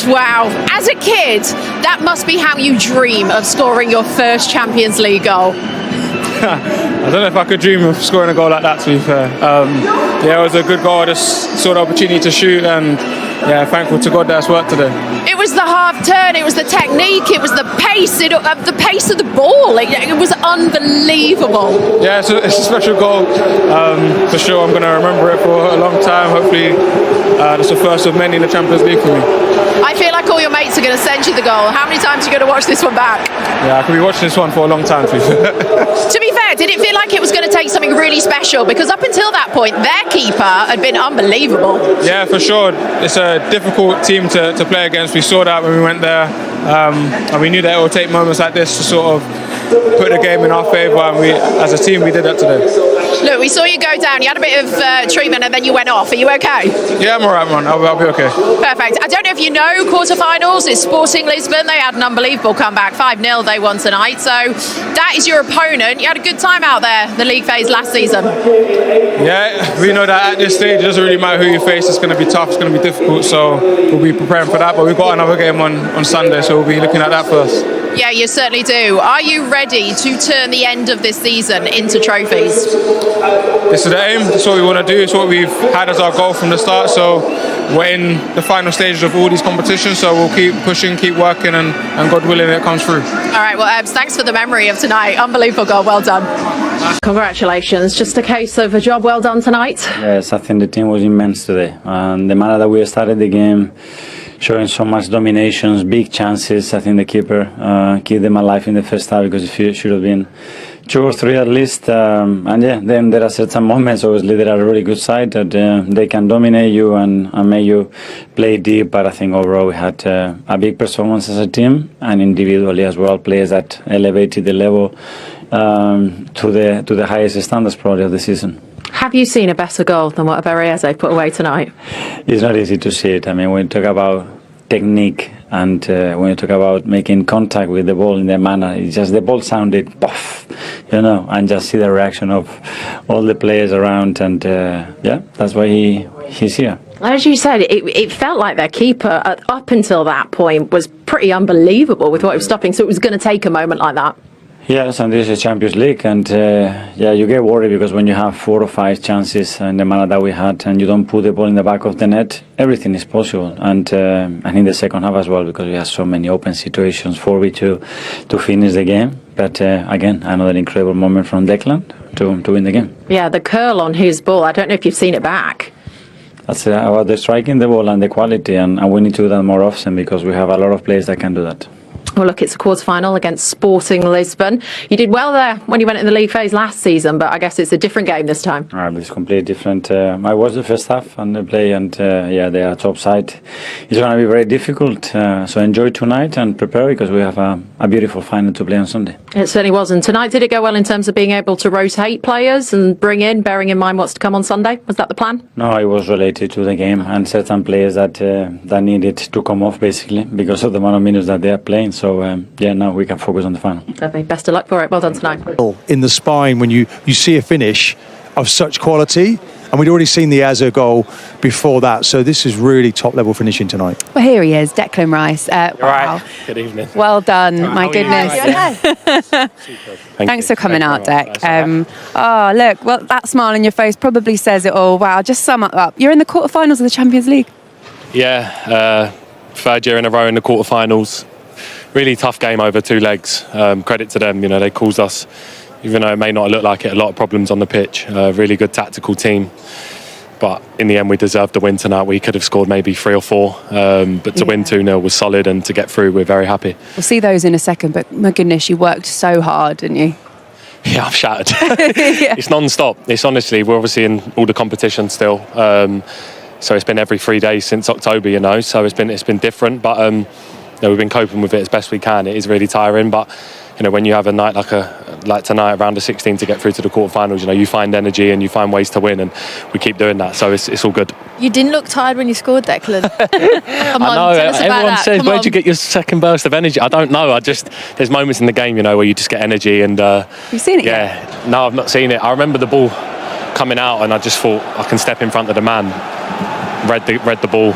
Wow. As a kid, that must be how you dream of scoring your first Champions League goal. I don't know if I could dream of scoring a goal like that, to be fair. It was a good goal. I just saw the opportunity to shoot, and thankful to God that's worked today. It was the half turn, it was the technique, it was the pace, the pace of the ball. It was unbelievable. Yeah, it's a special goal. For sure, I'm going to remember it for a long time. Hopefully, it's the first of many in the Champions League for me. I feel like all your mates are going to send you the goal. How many times are you going to watch this one back? Yeah, I could be watching this one for a long time, to be fair. To be fair, did it feel like it was going to take something really special? Because up until that point, their keeper had been unbelievable. Yeah, for sure. It's a difficult team to play against. We saw that when we went there. And we knew that it would take moments like this to sort of put the game in our favour. And we, as a team, we did that today. Look, we saw you go down. You had a bit of treatment and then you went off. Are you okay? Yeah, I'm all right, man. I'll be okay. Perfect. I don't know if you know quarterfinals. It's Sporting Lisbon. They had an unbelievable comeback. 5-0 they won tonight. So that is your opponent. You had a good time out there, the league phase last season. Yeah, we know that at this stage it doesn't really matter who you face. It's going to be tough. It's going to be difficult. So we'll be preparing for that. But we've got another game on Sunday, so we'll be looking at that first. Yeah, you certainly do. Are you ready to turn the end of this season into trophies? This is the aim. That's what we want to do. It's what we've had as our goal from the start. So we're in the final stages of all these competitions. So we'll keep pushing, keep working, and God willing, it comes through. All right. Well, thanks for the memory of tonight. Unbelievable goal. Well done. Congratulations. Just a case of a job well done tonight. Yes, I think the team was immense today. And the manner that we started the game, showing so much dominations, big chances. I think the keeper kept them alive in the first half because it should have been 2 or 3 at least. And yeah, then there are certain moments, obviously, that are a really good side that they can dominate you and make you play deep. But I think overall we had a big performance as a team and individually as well, players that elevated the level to the highest standards probably of the season. Have you seen a better goal than what Berriese put away tonight? It's not easy to see it. I mean, when you talk about technique and when you talk about making contact with the ball in the manner, it's just the ball sounded puff, and just see the reaction of all the players around, and that's why he's here. As you said, it felt like their keeper up until that point was pretty unbelievable with what he was stopping, so it was going to take a moment like that. Yes, and this is Champions League, and you get worried because when you have 4 or 5 chances in the manner that we had, and you don't put the ball in the back of the net, everything is possible. And in the second half as well, because we had so many open situations for we to finish the game. But again, another incredible moment from Declan to win the game. Yeah, the curl on his ball. I don't know if you've seen it back. That's about the striking the ball and the quality, and we need to do that more often because we have a lot of players that can do that. Well, look, it's a quarter-final against Sporting Lisbon. You did well there when you went in the league phase last season, but I guess it's a different game this time. It's completely different. I was the first half on the play, and they are top side. It's going to be very difficult, so enjoy tonight and prepare because we have a beautiful final to play on Sunday. It certainly was. And tonight, did it go well in terms of being able to rotate players and bring in, bearing in mind what's to come on Sunday? Was that the plan? No, it was related to the game and certain players that needed to come off, basically, because of the amount of minutes that they are playing. So, now we can focus on the final. Lovely. Best of luck for it. Well done tonight. In the spine, when you see a finish of such quality, and we'd already seen the Azar goal before that, so this is really top-level finishing tonight. Well, here he is, Declan Rice. Wow. Right. Good evening. Well done, my goodness. Thanks for coming out, Dec. Look, well, that smile on your face probably says it all. Wow, just sum it up. You're in the quarterfinals of the Champions League. Yeah, 3rd year in a row in the quarterfinals. Really tough game over 2 legs. Credit to them, they caused us, even though it may not look like it, a lot of problems on the pitch. Really good tactical team. But in the end, we deserved the win tonight. We could have scored maybe 3 or 4. But to win 2-0 was solid, and to get through, we're very happy. We'll see those in a second, but my goodness, you worked so hard, didn't you? Yeah, I'm shattered. It's non-stop. It's honestly, we're obviously in all the competition still. So it's been every 3 days since October, so it's been different. But we've been coping with it as best we can. It is really tiring, but when you have a night like tonight, round of 16 to get through to the quarterfinals, you find energy and you find ways to win, and we keep doing that. So it's all good. You didn't look tired when you scored, Declan. Come on, I know. tell us about Everyone that. says, where'd you get your second burst of energy? I don't know. There's moments in the game, where you just get energy, and you've seen it yet? No, I've not seen it. I remember the ball coming out, and I just thought I can step in front of the man. Read the ball.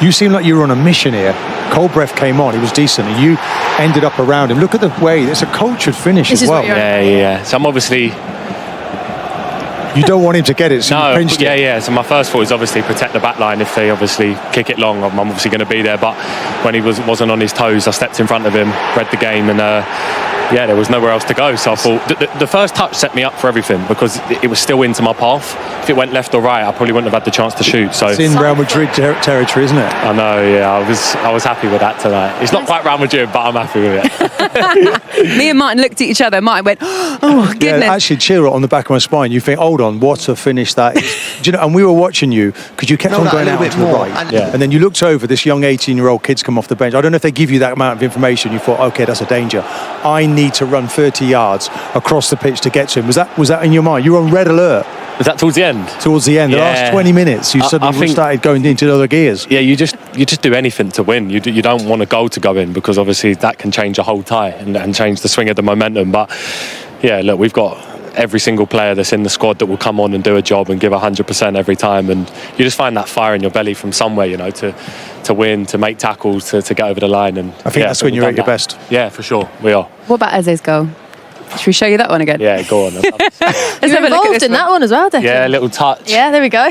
You seemed like you were on a mission here. Cold Breath came on, he was decent, and you ended up around him. Look at the way, it's a cultured finish as well. Yeah. So I'm obviously... You don't want him to get it, so you pinched it. Yeah. So my first thought is obviously protect the back line. If they obviously kick it long, I'm obviously going to be there. But when he wasn't on his toes, I stepped in front of him, read the game, and there was nowhere else to go. So I thought the first touch set me up for everything because it was still into my path. If it went left or right, I probably wouldn't have had the chance to shoot. So it's in Real Madrid territory, isn't it? I know. Yeah, I was happy with that tonight. It's not quite Real Madrid, but I'm happy with it. Me and Martin looked at each other. Martin went, "Oh goodness!" Yeah, actually, chill on the back of my spine. You think, hold on, what a finish that is. Do you know? And we were watching you because you kept on going out to the right, and then you looked over. This young 18-year-old kid's come off the bench. I don't know if they give you that amount of information. You thought, okay, that's a danger. I need to run 30 yards across the pitch to get to him. Was that in your mind? You were on red alert. Was that towards the end? Towards the end, the last 20 minutes, you suddenly started going into other gears. Yeah, you just do anything to win. You don't want a goal to go in because obviously that can change a whole tie and change the swing of the momentum. But yeah, look, we've got every single player that's in the squad that will come on and do a job and give 100% every time, and you just find that fire in your belly from somewhere, to win, to make tackles, to get over the line. And I think that's when you're at your best. Yeah, for sure, we are. What about Eze's goal? Should we show you that one again? Yeah, go on. You're involved in that one as well, Declan. Yeah, a little touch. Yeah, there we go.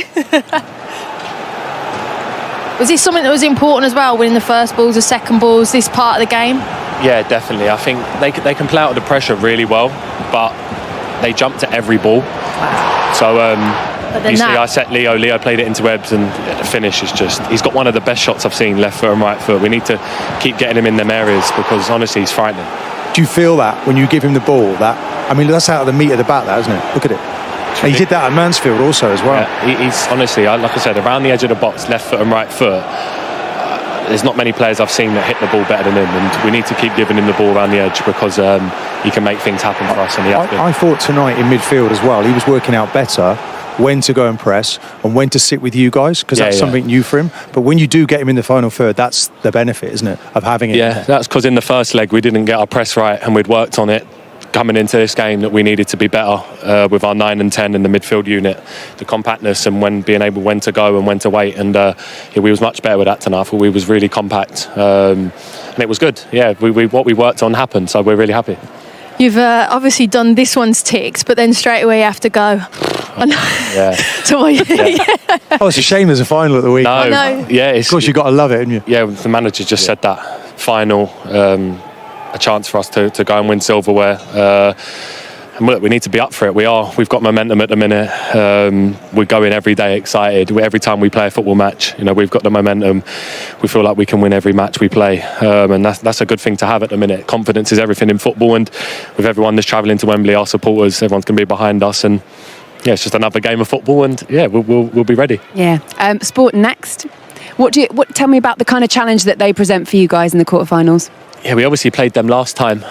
Was this something that was important as well, winning the first balls, the second balls, this part of the game? Yeah, definitely. I think they can play out of the pressure really well, but they jump to every ball. Wow. So I set Leo played it into Ebbs, and the finish is just, he's got one of the best shots I've seen, left foot and right foot. We need to keep getting him in them areas because honestly he's frightening. Do you feel that when you give him the ball? That's out of the meat of the bat, that, isn't it? Look at it. And he did that at Mansfield also as well. Yeah, he's honestly, like I said, around the edge of the box, left foot and right foot. There's not many players I've seen that hit the ball better than him, and we need to keep giving him the ball around the edge because he can make things happen for us. And I thought tonight in midfield as well, he was working out better when to go and press and when to sit with you guys, because that's something new for him. But when you do get him in the final third, that's the benefit, isn't it, of having it? Yeah, that's because in the first leg we didn't get our press right, and we'd worked on it coming into this game, that we needed to be better with our 9 and 10 in the midfield unit, the compactness and when to go and when to wait. And we was much better with that tonight. I thought we was really compact, and it was good. Yeah, what we worked on happened, so we're really happy. You've obviously done this one's ticks, but then straight away you have to go. Yeah. So Oh, it's a shame there's a final at the weekend. No. Yeah, of course you've got to love it, haven't you? Yeah, the manager just said that final, a chance for us to go and win silverware. And look, we need to be up for it. We've got momentum at the minute. We're going every day excited. Every time we play a football match, we've got the momentum. We feel like we can win every match we play, and that's a good thing to have at the minute. Confidence is everything in football, and with everyone that's travelling to Wembley, our supporters, everyone's going to be behind us, and yeah, it's just another game of football, and yeah, we'll be ready. Yeah. Sport next. Tell me about the kind of challenge that they present for you guys in the quarterfinals. Yeah, we obviously played them last time.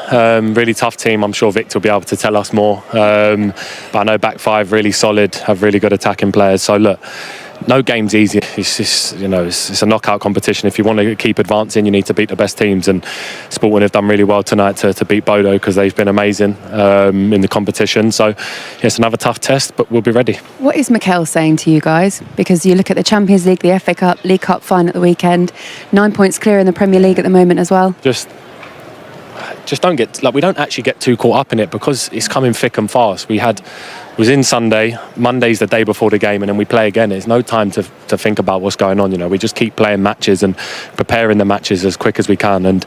Really tough team. I'm sure Victor will be able to tell us more. But I know back five really solid, have really good attacking players. So look, no game's easy. It's just, it's a knockout competition. If you want to keep advancing, you need to beat the best teams. And Sporting have done really well tonight to beat Bodo, because they've been amazing in the competition. So yeah, it's another tough test, but we'll be ready. What is Mikel saying to you guys? Because you look at the Champions League, the FA Cup, League Cup final at the weekend, 9 points clear in the Premier League at the moment as well. Just don't get, we don't actually get too caught up in it, because it's coming thick and fast. Was in Sunday, Monday's the day before the game, and then we play again. There's no time to think about what's going on. We just keep playing matches and preparing the matches as quick as we can. And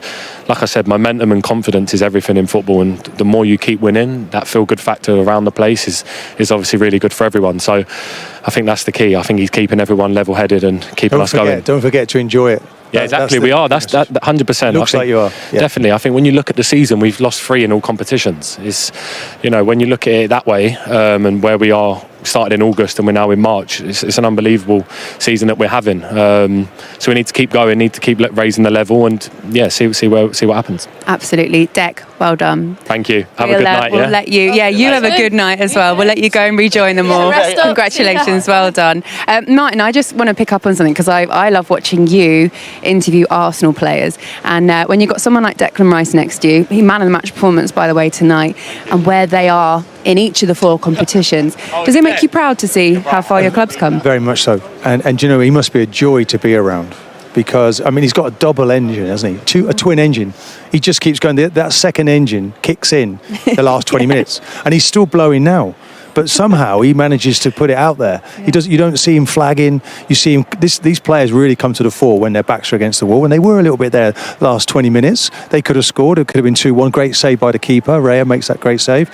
like I said, momentum and confidence is everything in football, and the more you keep winning, that feel-good factor around the place is obviously really good for everyone. So I think that's the key. I think he's keeping everyone level-headed and keeping us going. Don't forget to enjoy it. Yeah, exactly. We are. That's 100%. Looks like you are. Yeah. Definitely. I think when you look at the season, we've lost 3 in all competitions. It's, when you look at it that way, and where we are, started in August and we're now in March, it's an unbelievable season that we're having. So we need to keep going, need to keep raising the level, and yeah, see what happens. Absolutely, Dec. Well done. Thank you. Have a good night. We'll let you. Yeah, you have a good night as well. We'll let you go and rejoin them all. Congratulations. Well done, Martin. I just want to pick up on something, because I love watching you interview Arsenal players, and when you've got someone like Declan Rice next to you, he man of the match performance, by the way, tonight, and where they are in each of the 4 competitions. Does it make you proud to see how far your club's come? Very much so. And he must be a joy to be around. because, I mean, he's got a double engine, hasn't he? A twin engine. He just keeps going. That second engine kicks in the last 20 minutes, and he's still blowing now. But somehow he manages to put it out there. Yeah. You don't see him flagging. You see him. These players really come to the fore when their backs are against the wall, and they were a little bit there last 20 minutes. They could have scored. It could have been 2-1. Great save by the keeper. Raya makes that great save.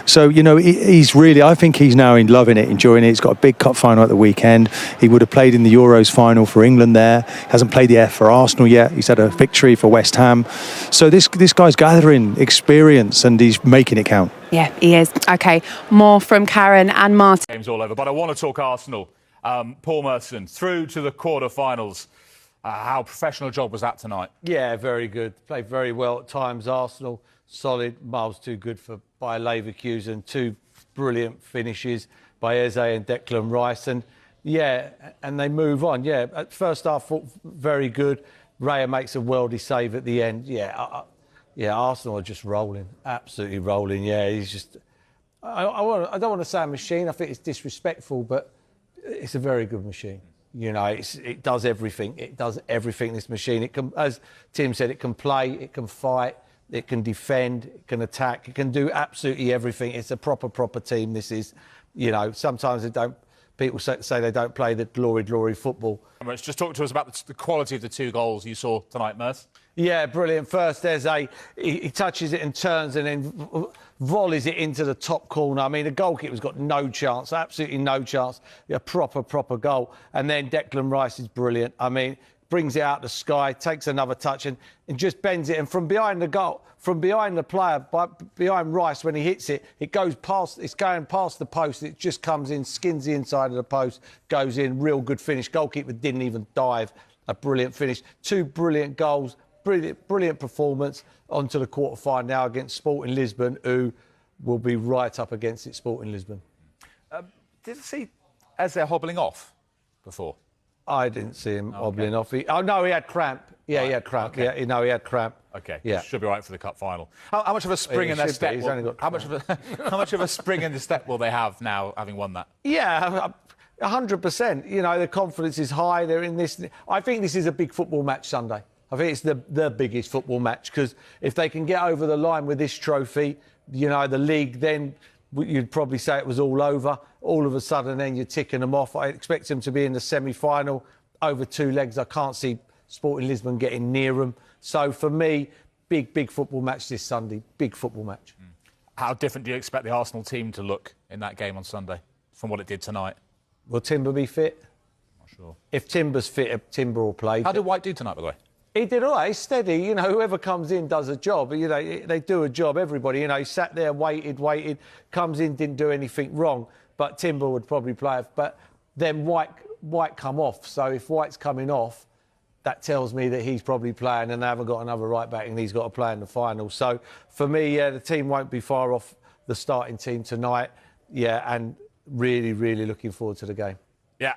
So, you know, he's really, I think he's now loving it, enjoying it. He's got a big cup final at the weekend. He would have played in the Euros final for England there. Hasn't played the F for Arsenal yet. He's had a victory for West Ham. So this guy's gathering experience and he's making it count. Yeah, he is. OK, more from Karen and Martin. Game's all over, but I want to talk Arsenal. Paul Merson, through to the quarter-finals. How professional job was that tonight? Yeah, very good. Played very well at times. Arsenal, solid. Miles too good by Leverkusen. 2 brilliant finishes by Eze and Declan Rice. And, yeah, and they move on. Yeah, at first half, very good. Raya makes a worldy save at the end. Yeah, Arsenal are just rolling, absolutely rolling. Yeah, he's just. I don't want to say a machine. I think it's disrespectful, but it's a very good machine. You know, it does everything. It does everything. This machine. It can, as Tim said, it can play, it can fight, it can defend, it can attack, it can do absolutely everything. It's a proper team. This is, you know, sometimes they don't. People say they don't play the glory football. Just talk to us about the quality of the 2 goals you saw tonight, Merth. Yeah, brilliant. First, he touches it and turns and then volleys it into the top corner. I mean, the goalkeeper's got no chance, absolutely no chance. A proper goal. And then Declan Rice is brilliant. I mean, brings it out the sky, takes another touch and just bends it. And from behind the goal, from behind the player, behind Rice, when he hits it, it's going past the post. It just comes in, skins the inside of the post, goes in. Real good finish. Goalkeeper didn't even dive. A brilliant finish. 2 brilliant goals. Brilliant performance. Onto the quarter-final now against Sporting Lisbon, who will be right up against it, Sporting Lisbon. Did you see Eze hobbling off before? I didn't see him hobbling off. No, he had cramp. Yeah, he had cramp. Okay. Yeah, he had cramp. Okay. Yeah, should be right for the cup final. How much of a spring in their step? How much of a spring in the step will they have now, having won that? Yeah, 100%. You know, the confidence is high. They're in this. I think this is a big football match Sunday. I think it's the biggest football match because if they can get over the line with this trophy, you know, the league, then you'd probably say it was all over. All of a sudden, then you're ticking them off. I expect them to be in the semi-final over 2 legs. I can't see Sporting Lisbon getting near them. So for me, big football match this Sunday. Big football match. How different do you expect the Arsenal team to look in that game on Sunday from what it did tonight? Will Timber be fit? Not sure. If Timber's fit, Timber will play. How did White do tonight, by the way? He did all right. He's steady. You know, whoever comes in does a job. You know, they do a job, everybody. You know, he sat there, waited, comes in, didn't do anything wrong. But Timber would probably play. But then White come off. So if White's coming off, that tells me that he's probably playing and they haven't got another right back and he's got to play in the final. So for me, yeah, the team won't be far off the starting team tonight. Yeah, and really looking forward to the game. Yeah.